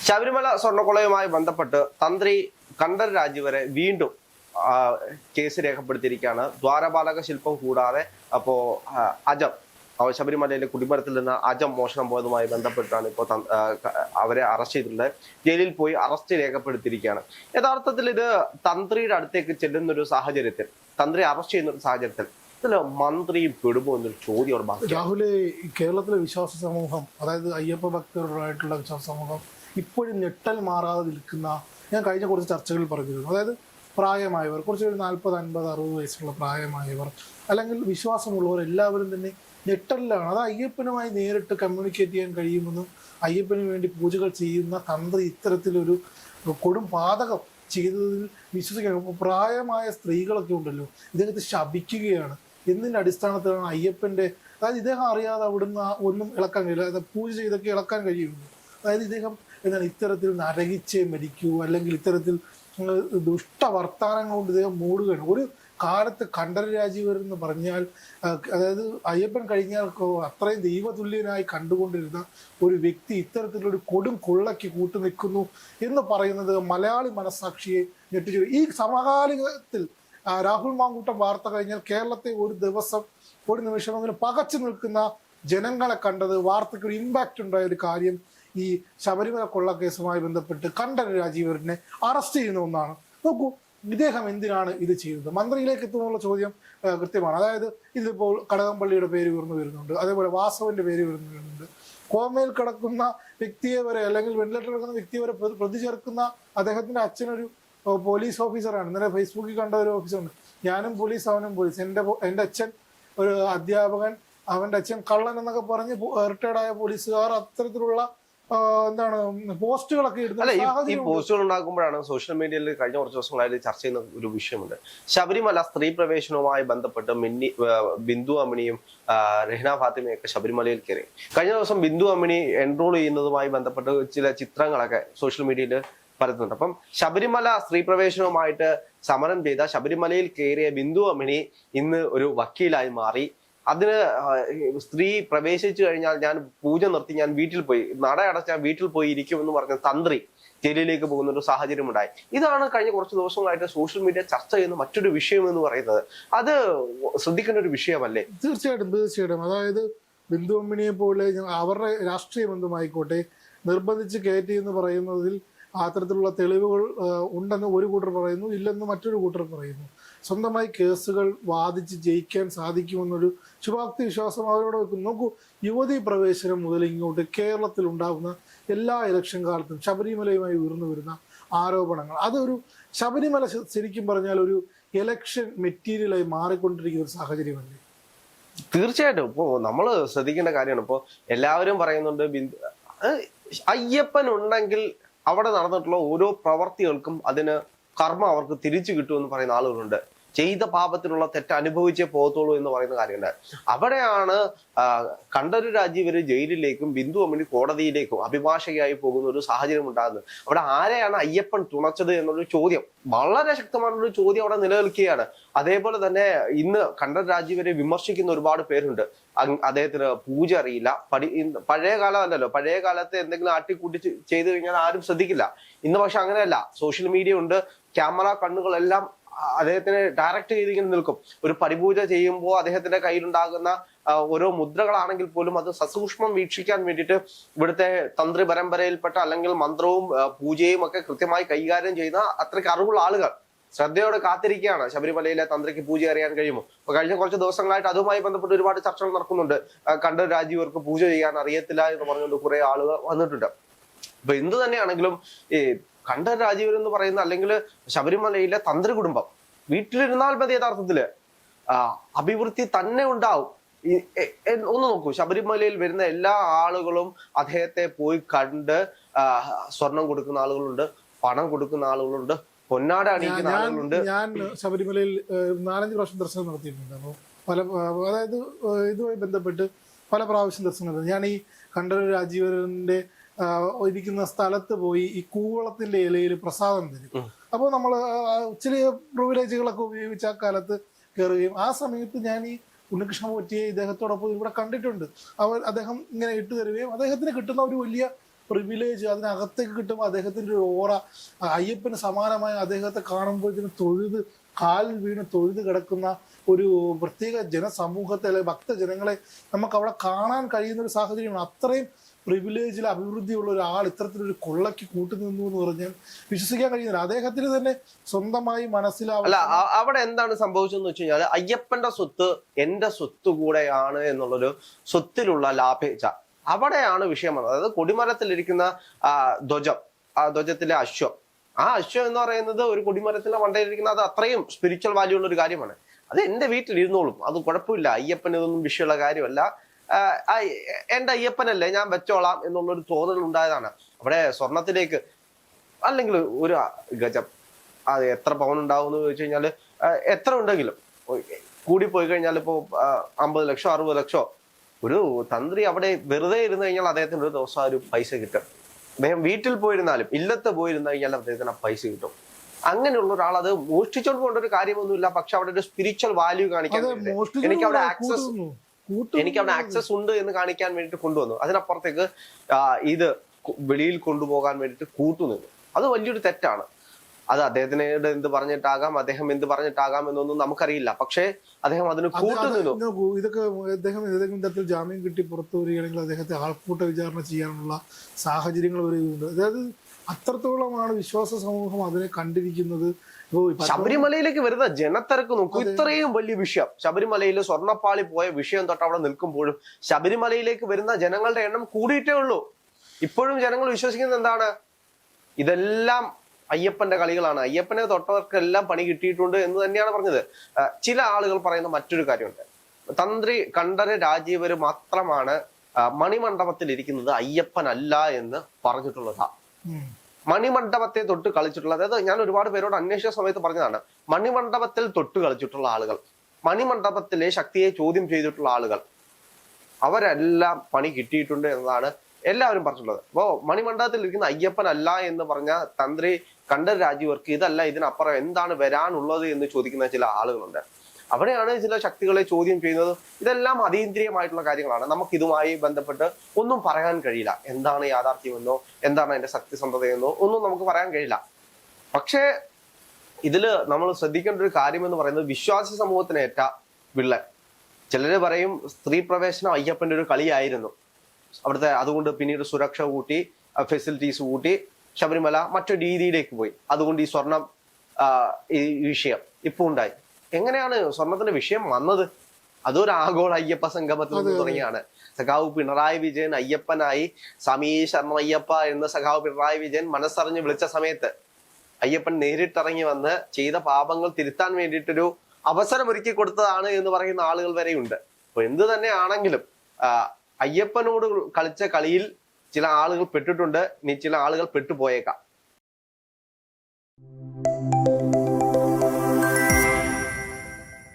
ശബരിമല സ്വർണ്ണക്കൊള്ളയുമായി ബന്ധപ്പെട്ട് തന്ത്രി കണ്ഠരര് രാജീവരെ വീണ്ടും കേസ് രേഖപ്പെടുത്തിയിരിക്കുകയാണ്. ദ്വാരപാലക ശില്പം കൂടാതെ അജം ശബരിമലയിലെ കുടിമരത്തിൽ നിന്ന് അജം മോഷണം പോയതുമായി ബന്ധപ്പെട്ടാണ് ഇപ്പോൾ അവരെ അറസ്റ്റ് ചെയ്തിട്ടുണ്ട്. ജയിലിൽ പോയി അറസ്റ്റ് രേഖപ്പെടുത്തിയിരിക്കുകയാണ്. യഥാർത്ഥത്തിൽ ഇത് തന്ത്രിയുടെ അടുത്തേക്ക് ചെല്ലുന്ന ഒരു സാഹചര്യത്തിൽ, തന്ത്രി അറസ്റ്റ് ചെയ്യുന്ന ഒരു സാഹചര്യത്തിൽ ഇതില് മന്ത്രിയും പെടുമോ എന്നൊരു ചോദ്യം രാഹുല്, കേരളത്തിലെ വിശ്വാസ സമൂഹം, അതായത് അയ്യപ്പ ഭക്തരുമായിട്ടുള്ള വിശ്വാസ സമൂഹം ഇപ്പോഴും ഞെട്ടൽ മാറാതെ നിൽക്കുന്ന, ഞാൻ കഴിഞ്ഞ കുറച്ച് ചർച്ചകളിൽ പറഞ്ഞിരുന്നു. അതായത് പ്രായമായവർ, കുറച്ചൊരു 40, 50, 60 വയസ്സുള്ള പ്രായമായവർ അല്ലെങ്കിൽ വിശ്വാസമുള്ളവർ എല്ലാവരും തന്നെ ഞെട്ടലിലാണ്. അത് അയ്യപ്പനുമായി നേരിട്ട് കമ്മ്യൂണിക്കേറ്റ് ചെയ്യാൻ കഴിയുമെന്നും അയ്യപ്പന് വേണ്ടി പൂജകൾ ചെയ്യുന്ന തന്ത്രി ഇത്തരത്തിലൊരു കൊടും പാതകം ചെയ്തതിൽ വിശ്വസിക്കണം. പ്രായമായ സ്ത്രീകളൊക്കെ ഉണ്ടല്ലോ, ഇദ്ദേഹത്തെ ശപിക്കുകയാണ്. എന്തിൻ്റെ അടിസ്ഥാനത്തിലാണ് അയ്യപ്പൻ്റെ, അതായത് ഇദ്ദേഹം അറിയാതെ അവിടുന്ന് ഒന്നും ഇളക്കാൻ കഴിയില്ല, അതായത് പൂജ ചെയ്തൊക്കെ ഇളക്കാൻ കഴിയുള്ളൂ. അതായത് ഇദ്ദേഹം എന്താണ് ഇത്തരത്തിൽ നരകിച്ചേ മരിക്കൂ, അല്ലെങ്കിൽ ഇത്തരത്തിൽ ദുഷ്ടവർത്താനങ്ങൾ കൊണ്ട് ഇദ്ദേഹം മൂടുകയാണ്. ഒരു കാലത്ത് കണ്ഠരര് രാജീവർ എന്ന് പറഞ്ഞാൽ, അതായത് അയ്യപ്പൻ കഴിഞ്ഞാൽ അത്രയും ദൈവതുല്യനായി കണ്ടുകൊണ്ടിരുന്ന ഒരു വ്യക്തി ഇത്തരത്തിലൊരു കൊടും കൊള്ളയ്ക്ക് കൂട്ടു നിൽക്കുന്നു എന്ന് പറയുന്നത് മലയാളി മനസ്സാക്ഷിയെ ഞെട്ടിച്ചു. ഈ സമകാലികത്തിൽ രാഹുൽ മാങ്കൂട്ടം വാർത്ത കഴിഞ്ഞാൽ കേരളത്തെ ഒരു ദിവസം, ഒരു നിമിഷം അങ്ങനെ പകച്ചു നിൽക്കുന്ന ജനങ്ങളെ കണ്ടത്, വാർത്തയ്ക്ക് ഒരു ഇമ്പാക്റ്റ് ഉണ്ടായ ഒരു കാര്യം ഈ ശബരിമല കൊള്ളക്കേസുമായി ബന്ധപ്പെട്ട് കണ്ഠരര് രാജീവരനെ അറസ്റ്റ് ചെയ്യുന്ന ഒന്നാണ്. നോക്കൂ, ഇദ്ദേഹം എന്തിനാണ് ഇത് ചെയ്തത്? മന്ത്രിയിലേക്ക് എത്തുന്നുള്ള ചോദ്യം കൃത്യമാണ്. അതായത് ഇതിപ്പോൾ കടകംപള്ളിയുടെ പേര് ഉയർന്നു വരുന്നുണ്ട്, അതേപോലെ വാസവന്റെ പേര് ഉയർന്നു വരുന്നുണ്ട്. കോമയിൽ കിടക്കുന്ന വ്യക്തിയെ വരെ, അല്ലെങ്കിൽ വെന്റിലേറ്ററിൽ കിടക്കുന്ന വ്യക്തിയെ വരെ പ്രതി ചേർക്കുന്ന അദ്ദേഹത്തിന്റെ അച്ഛനൊരു പോലീസ് ഓഫീസറാണ്. ഇന്നലെ ഫേസ്ബുക്കിൽ കണ്ട ഒരു ഓഫീസറുണ്ട്, ഞാനും പോലീസ് അവനും പോലീസ്, എൻ്റെ അച്ഛൻ ഒരു അധ്യാപകൻ, അവൻ്റെ അച്ഛൻ കള്ളൻ എന്നൊക്കെ പറഞ്ഞ് റിട്ടയർഡായ പോലീസുകാർ അത്തരത്തിലുള്ള എന്താണ് പോസ്റ്റുകളൊക്കെ ഇടുന്നത്. ഈ പോസ്റ്റുകൾ ഉണ്ടാക്കുമ്പോഴാണ് സോഷ്യൽ മീഡിയയിൽ കഴിഞ്ഞ കുറച്ച് ദിവസങ്ങളായിട്ട് ചർച്ച ചെയ്യുന്ന ഒരു വിഷയമുണ്ട്. ശബരിമല സ്ത്രീ പ്രവേശനവുമായി ബന്ധപ്പെട്ട് ബിന്ദു അമ്മിണിയും രഹ്ന ഫാത്തിമയൊക്കെ ശബരിമലയിൽ കയറി. കഴിഞ്ഞ ദിവസം ബിന്ദു അമ്മിണി എൻറോൾ ചെയ്യുന്നതുമായി ബന്ധപ്പെട്ട് ചില ചിത്രങ്ങളൊക്കെ സോഷ്യൽ മീഡിയയിൽ പരത്തുന്നുണ്ട്. അപ്പം ശബരിമല സ്ത്രീ പ്രവേശനവുമായിട്ട് സമരം ചെയ്ത ശബരിമലയിൽ കയറിയ ബിന്ദു അമ്മിണി ഇന്ന് ഒരു വക്കീലായി മാറി. അതിന് സ്ത്രീ പ്രവേശിച്ചു കഴിഞ്ഞാൽ ഞാൻ പൂജ നിർത്തി, ഞാൻ വീട്ടിൽ പോയി, നട അടച്ച് ഞാൻ വീട്ടിൽ പോയി ഇരിക്കുമെന്ന് പറഞ്ഞ തന്ത്രി ജയിലിലേക്ക് പോകുന്ന ഒരു സാഹചര്യം ഉണ്ടായി. ഇതാണ് കഴിഞ്ഞ കുറച്ച് ദിവസങ്ങളായിട്ട് സോഷ്യൽ മീഡിയ ചർച്ച ചെയ്യുന്ന മറ്റൊരു വിഷയം എന്ന് പറയുന്നത്. അത് ശ്രദ്ധിക്കേണ്ട ഒരു വിഷയമല്ലേ? തീർച്ചയായിട്ടും. അതായത് ബിന്ദു അമ്മിണിയെ പോലെ അവരുടെ രാഷ്ട്രീയ ബന്ധമായിക്കോട്ടെ നിർബന്ധിച്ച് കയറ്റി എന്ന് പറയുന്നതിൽ അത്തരത്തിലുള്ള തെളിവുകൾ ഉണ്ടെന്ന് ഒരു കൂട്ടർ പറയുന്നു, ഇല്ലെന്ന് മറ്റൊരു കൂട്ടർ പറയുന്നു. സ്വന്തമായി കേസുകൾ വാദിച്ച് ജയിക്കാൻ സാധിക്കുമെന്നൊരു ശുഭാപ്തി വിശ്വാസം അവരോട് വെക്കുന്നു. നോക്കൂ, യുവതീ പ്രവേശനം മുതൽ ഇങ്ങോട്ട് കേരളത്തിൽ ഉണ്ടാകുന്ന എല്ലാ ഇലക്ഷൻ കാലത്തും ശബരിമലയുമായി ഉയർന്നു വരുന്ന ആരോപണങ്ങൾ, അതൊരു ശബരിമല ശരിക്കും പറഞ്ഞാൽ ഒരു ഇലക്ഷൻ മെറ്റീരിയലായി മാറിക്കൊണ്ടിരിക്കുന്ന ഒരു സാഹചര്യമല്ലേ? തീർച്ചയായിട്ടും. ഇപ്പോ നമ്മൾ ശ്രദ്ധിക്കേണ്ട കാര്യമാണ്. ഇപ്പോ എല്ലാവരും പറയുന്നുണ്ട് അയ്യപ്പൻ ഉണ്ടെങ്കിൽ അവിടെ നടന്നിട്ടുള്ള ഓരോ പ്രവർത്തികൾക്കും അതിന് കർമ്മം അവർക്ക് തിരിച്ചു കിട്ടുമെന്ന് പറയുന്ന ആളുകളുണ്ട്. ചെയ്ത പാപത്തിനുള്ള തെറ്റ് അനുഭവിച്ചേ പോകത്തുള്ളൂ എന്ന് പറയുന്ന കാര്യമുണ്ട്. അവിടെയാണ് കണ്ഠരര് രാജീവര് ജയിലിലേക്കും ബിന്ദു അമ്മിണി കോടതിയിലേക്കും അഭിഭാഷകയായി പോകുന്ന ഒരു സാഹചര്യം ഉണ്ടാകുന്നത്. അവിടെ ആരെയാണ് അയ്യപ്പൻ തുണച്ചത് എന്നൊരു ചോദ്യം, വളരെ ശക്തമായിട്ടുള്ള ചോദ്യം അവിടെ നിലനിൽക്കുകയാണ്. അതേപോലെ തന്നെ ഇന്ന് കണ്ഠരര് രാജീവരെ വിമർശിക്കുന്ന ഒരുപാട് പേരുണ്ട്. അദ്ദേഹത്തിന് പൂജ അറിയില്ല, പഴയ കാലം അല്ലല്ലോ, പഴയ കാലത്ത് എന്തെങ്കിലും ആട്ടിക്കൂട്ടി ചെയ്തു കഴിഞ്ഞാൽ ആരും ശ്രദ്ധിക്കില്ല. ഇന്ന് പക്ഷെ അങ്ങനെയല്ല, സോഷ്യൽ മീഡിയ ഉണ്ട്, ക്യാമറ കണ്ണുകളെല്ലാം അദ്ദേഹത്തിന് ഡയറക്റ്റ് ചെയ്തിങ്ങനെ നിൽക്കും. ഒരു പരിപൂജ ചെയ്യുമ്പോൾ അദ്ദേഹത്തിന്റെ കയ്യിലുണ്ടാകുന്ന ഓരോ മുദ്രകളാണെങ്കിൽ പോലും അത് സസൂക്ഷ്മം വീക്ഷിക്കാൻ വേണ്ടിയിട്ട് ഇവിടുത്തെ തന്ത്രി പരമ്പരയിൽപ്പെട്ട, അല്ലെങ്കിൽ മന്ത്രവും പൂജയും ഒക്കെ കൃത്യമായി കൈകാര്യം ചെയ്യുന്ന അത്രയ്ക്ക് അറിവുള്ള ആളുകൾ ശ്രദ്ധയോടെ കാത്തിരിക്കുകയാണ് ശബരിമലയിലെ തന്ത്രിക്ക് പൂജ അറിയാൻ കഴിയുമോ. അപ്പൊ കഴിഞ്ഞ കുറച്ച് ദിവസങ്ങളായിട്ട് അതുമായി ബന്ധപ്പെട്ട് ഒരുപാട് ചർച്ചകൾ നടക്കുന്നുണ്ട്. കണ്ഠരര് രാജീവർക്ക് പൂജ ചെയ്യാൻ അറിയത്തില്ല എന്ന് പറഞ്ഞുകൊണ്ട് കുറെ ആളുകൾ വന്നിട്ടുണ്ട്. അപ്പൊ എന്ത് തന്നെയാണെങ്കിലും ഈ കണ്ഠരര് രാജീവർ എന്ന് പറയുന്ന, അല്ലെങ്കിൽ ശബരിമലയിലെ തന്ത്രി കുടുംബം വീട്ടിലിരുന്നാൽ മതി, യഥാർത്ഥത്തില് അഭിവൃദ്ധി തന്നെ ഉണ്ടാവും. ഒന്ന് നോക്കൂ, ശബരിമലയിൽ വരുന്ന എല്ലാ ആളുകളും അദ്ദേഹത്തെ പോയി കണ്ട് സ്വർണം കൊടുക്കുന്ന ആളുകളുണ്ട്, പണം കൊടുക്കുന്ന ആളുകളുണ്ട്, പൊന്നാട അണിയിക്കുന്ന ആളുകളുണ്ട്. ഞാൻ ശബരിമലയിൽ 4-5 പ്രാവശ്യം ദർശനം നടത്തിയിട്ടുണ്ട്. അപ്പോൾ അതായത് ഇതുമായി ബന്ധപ്പെട്ട് പല പ്രാവശ്യം ദർശനം നടത്തി. ഞാൻ ഈ കണ്ഠരര് രാജീവരന്റെ ഇരിക്കുന്ന സ്ഥലത്ത് പോയി ഈ കൂവളത്തിന്റെ ഇലയിൽ പ്രസാദം തരും. അപ്പോൾ നമ്മൾ ചില പ്രിവിലേജുകളൊക്കെ ഉപയോഗിച്ച് ആ കാലത്ത് കയറുകയും, ആ സമയത്ത് ഞാൻ ഈ ഉണ്ണികൃഷ്ണ പോറ്റിയെ ഇദ്ദേഹത്തോടൊപ്പം ഇവിടെ കണ്ടിട്ടുണ്ട്. അദ്ദേഹം ഇങ്ങനെ ഇട്ട് തരുകയും അദ്ദേഹത്തിന് കിട്ടുന്ന ഒരു വലിയ പ്രിവിലേജ് അതിനകത്തേക്ക് കിട്ടുമ്പോൾ അദ്ദേഹത്തിന്റെ ഒരു ഓറ, അയ്യപ്പന് സമാനമായ അദ്ദേഹത്തെ കാണുമ്പോഴത്തേനും കാലിൽ വീണ് തൊഴുത് കിടക്കുന്ന ഒരു പ്രത്യേക ജനസമൂഹത്തെ അല്ലെങ്കിൽ ഭക്തജനങ്ങളെ നമുക്ക് അവിടെ കാണാൻ കഴിയുന്ന ഒരു സാഹചര്യമാണ്. അത്രയും പ്രിവിലേജിൽ അഭിവൃദ്ധിയുള്ള ഒരാൾ ഇത്തരത്തിലൊരു കൊള്ളയ്ക്ക് കൂട്ടുനിന്നു എന്ന് പറഞ്ഞാൽ വിശ്വസിക്കാൻ കഴിയുന്നില്ല. അദ്ദേഹത്തിന് തന്നെ സ്വന്തമായി മനസ്സിലാവില്ല. അവിടെ എന്താണ് സംഭവിച്ചതെന്ന് വെച്ച് കഴിഞ്ഞാൽ അയ്യപ്പന്റെ സ്വത്ത് എന്റെ സ്വത്ത് കൂടെയാണ് എന്നുള്ളൊരു സ്വത്തിലുള്ള ലാഭേച്ഛ, അവിടെയാണ് വിഷയം വന്നത്. അതായത് കൊടിമരത്തിലിരിക്കുന്ന ധ്വജം, ആ ധ്വജത്തിലെ അശ്വം, ആ അശ്വം എന്ന് പറയുന്നത് ഒരു കൊടിമരത്തിന്റെ മണ്ടയിലിരിക്കുന്ന അത് അത്രയും സ്പിരിച്വൽ വാല്യൂ ഉള്ള ഒരു കാര്യമാണ്. അത് എന്റെ വീട്ടിൽ ഇരുന്നോളും, അത് കുഴപ്പമില്ല, അയ്യപ്പന് ഇതൊന്നും വിഷയമുള്ള കാര്യമല്ല, എന്റെ അയ്യപ്പനല്ലേ ഞാൻ വെച്ചോളാം എന്നുള്ളൊരു തോന്നൽ ഉണ്ടായതാണ്. അവിടെ സ്വർണത്തിലേക്ക് അല്ലെങ്കിൽ ഒരു ഗജം അത് എത്ര പവൻ ഉണ്ടാവും എന്ന് ചോദിച്ചു കഴിഞ്ഞാൽ എത്ര ഉണ്ടെങ്കിലും കൂടിപ്പോയി കഴിഞ്ഞാൽ ഇപ്പോ 50 ലക്ഷം 60 ലക്ഷം ഒരു തന്ത്രി അവിടെ വെറുതെ ഇരുന്ന് കഴിഞ്ഞാൽ അദ്ദേഹത്തിന് ഒരു ദിവസം ഒരു പൈസ കിട്ടും. അദ്ദേഹം വീട്ടിൽ പോയിരുന്നാലും ഇല്ലത്ത് പോയിരുന്ന കഴിഞ്ഞാൽ അദ്ദേഹത്തിന് ആ പൈസ കിട്ടും. അങ്ങനെയുള്ള ഒരാൾ അത് മോഷ്ടിച്ചോണ്ട് പോകേണ്ട ഒരു കാര്യമൊന്നുമില്ല. പക്ഷെ അവിടെ ഒരു സ്പിരിച്വൽ വാല്യൂ കാണിക്കാൻ എനിക്ക് അവിടെ ആക്സസ് ഉണ്ട് എന്ന് കാണിക്കാൻ വേണ്ടിട്ട് കൊണ്ടുവന്നു. അതിനപ്പുറത്തേക്ക് ഇത് വെളിയിൽ കൊണ്ടുപോകാൻ വേണ്ടിട്ട് കൂട്ടുനിന്നു. അത് വലിയൊരു തെറ്റാണ്. അത് അദ്ദേഹത്തിനോട് എന്ത് പറഞ്ഞിട്ടാകാം, അദ്ദേഹം എന്ത് പറഞ്ഞിട്ടാകാം എന്നൊന്നും നമുക്കറിയില്ല. പക്ഷേ അദ്ദേഹം അതിന് കൂട്ടുനിന്നു. ഇതൊക്കെ അദ്ദേഹം ഏതെങ്കിലും തരത്തിൽ ജാമ്യം കിട്ടി പുറത്തു വരികയാണെങ്കിൽ അദ്ദേഹത്തെ ആൾക്കൂട്ട വിചാരണ ചെയ്യാനുള്ള സാഹചര്യങ്ങൾ വരുന്നുണ്ട്. അതായത് അത്രത്തോളമാണ് വിശ്വാസ സമൂഹം അതിനെ കണ്ടിരിക്കുന്നത്. ശബരിമലയിലേക്ക് വരുന്ന ജനത്തിരക്ക് നോക്കൂ. ഇത്രയും വലിയ വിഷയം, ശബരിമലയിൽ സ്വർണ്ണപ്പാളി പോയ വിഷയം തൊട്ട് അവിടെ നിൽക്കുമ്പോഴും ശബരിമലയിലേക്ക് വരുന്ന ജനങ്ങളുടെ എണ്ണം കൂടിയിട്ടേ ഉള്ളൂ. ഇപ്പോഴും ജനങ്ങൾ വിശ്വസിക്കുന്നത് എന്താണ്? ഇതെല്ലാം അയ്യപ്പന്റെ കളികളാണ്, അയ്യപ്പനെ തൊട്ടവർക്കെല്ലാം പണി കിട്ടിയിട്ടുണ്ട് എന്ന് തന്നെയാണ് പറഞ്ഞത്. ചില ആളുകൾ പറയുന്ന മറ്റൊരു കാര്യമുണ്ട്, തന്ത്രി കണ്ഠര് രാജീവര് മാത്രമാണ് മണിമണ്ഡപത്തിൽ ഇരിക്കുന്നത്, അയ്യപ്പനല്ല എന്ന് പറഞ്ഞിട്ടുള്ളതാ. മണിമണ്ഡപത്തെ തൊട്ട് കളിച്ചിട്ടുള്ള, അതായത് ഞാൻ ഒരുപാട് പേരോട് അന്വേഷിച്ച സമയത്ത് പറഞ്ഞതാണ്, മണിമണ്ഡപത്തിൽ തൊട്ട് കളിച്ചിട്ടുള്ള ആളുകൾ, മണിമണ്ഡപത്തിലെ ശക്തിയെ ചോദ്യം ചെയ്തിട്ടുള്ള ആളുകൾ, അവരെല്ലാം പണി കിട്ടിയിട്ടുണ്ട് എന്നതാണ് എല്ലാവരും പറഞ്ഞിട്ടുള്ളത്. അപ്പോ മണിമണ്ഡപത്തിൽ ഇരിക്കുന്ന അയ്യപ്പനല്ല എന്ന് പറഞ്ഞ തന്ത്രി കണ്ഠര് രാജീവർക്ക് ഇതല്ല, ഇതിനപ്പുറം എന്താണ് വരാനുള്ളത് എന്ന് ചോദിക്കുന്ന ചില ആളുകളുണ്ട്. അവിടെയാണ് ചില ശക്തികളെ ചോദ്യം ചെയ്യുന്നത്. ഇതെല്ലാം അതീന്ദ്രിയമായിട്ടുള്ള കാര്യങ്ങളാണ്. നമുക്ക് ഇതുമായി ബന്ധപ്പെട്ട് ഒന്നും പറയാൻ കഴിയില്ല. എന്താണ് യാഥാർത്ഥ്യമെന്നോ എന്താണ് അതിന്റെ സത്യസന്ധതയെന്നോ ഒന്നും നമുക്ക് പറയാൻ കഴിയില്ല. പക്ഷേ ഇതില് നമ്മൾ ശ്രദ്ധിക്കേണ്ട ഒരു കാര്യം എന്ന് പറയുന്നത് വിശ്വാസി സമൂഹത്തിനേറ്റ വിള്ളൽ. ചിലര് പറയും സ്ത്രീ പ്രവേശനം അയ്യപ്പന്റെ ഒരു കളിയായിരുന്നു അവിടുത്തെ, അതുകൊണ്ട് പിന്നീട് സുരക്ഷ കൂട്ടി, ഫെസിലിറ്റീസ് കൂട്ടി, ശബരിമല മറ്റൊരു രീതിയിലേക്ക് പോയി, അതുകൊണ്ട് ഈ സ്വർണം ഈ വിഷയം ഇപ്പൊ ഉണ്ടായി. എങ്ങനെയാണ് സ്വർണത്തിന്റെ വിഷയം വന്നത്? അതൊരു ആഗോള അയ്യപ്പ സംഗമത്തിൽ നിന്ന് തുടങ്ങിയാണ്. സഖാവ് പിണറായി വിജയൻ അയ്യപ്പനായി സ്വാമി ശരണം അയ്യപ്പ എന്ന് സഖാവ് പിണറായി വിജയൻ മനസ്സറിഞ്ഞ് വിളിച്ച സമയത്ത് അയ്യപ്പൻ നേരിട്ടിറങ്ങി വന്ന് ചെയ്ത പാപങ്ങൾ തിരുത്താൻ വേണ്ടിയിട്ടൊരു അവസരം ഒരുക്കി കൊടുത്തതാണ് എന്ന് പറയുന്ന ആളുകൾ വരെയുണ്ട്. അപ്പൊ എന്ത് തന്നെ ആണെങ്കിലും അയ്യപ്പനോട് കളിച്ച കളിയിൽ ചില ആളുകൾ പെട്ടിട്ടുണ്ട്, ഇനി ചില ആളുകൾ പെട്ടുപോയേക്കാം.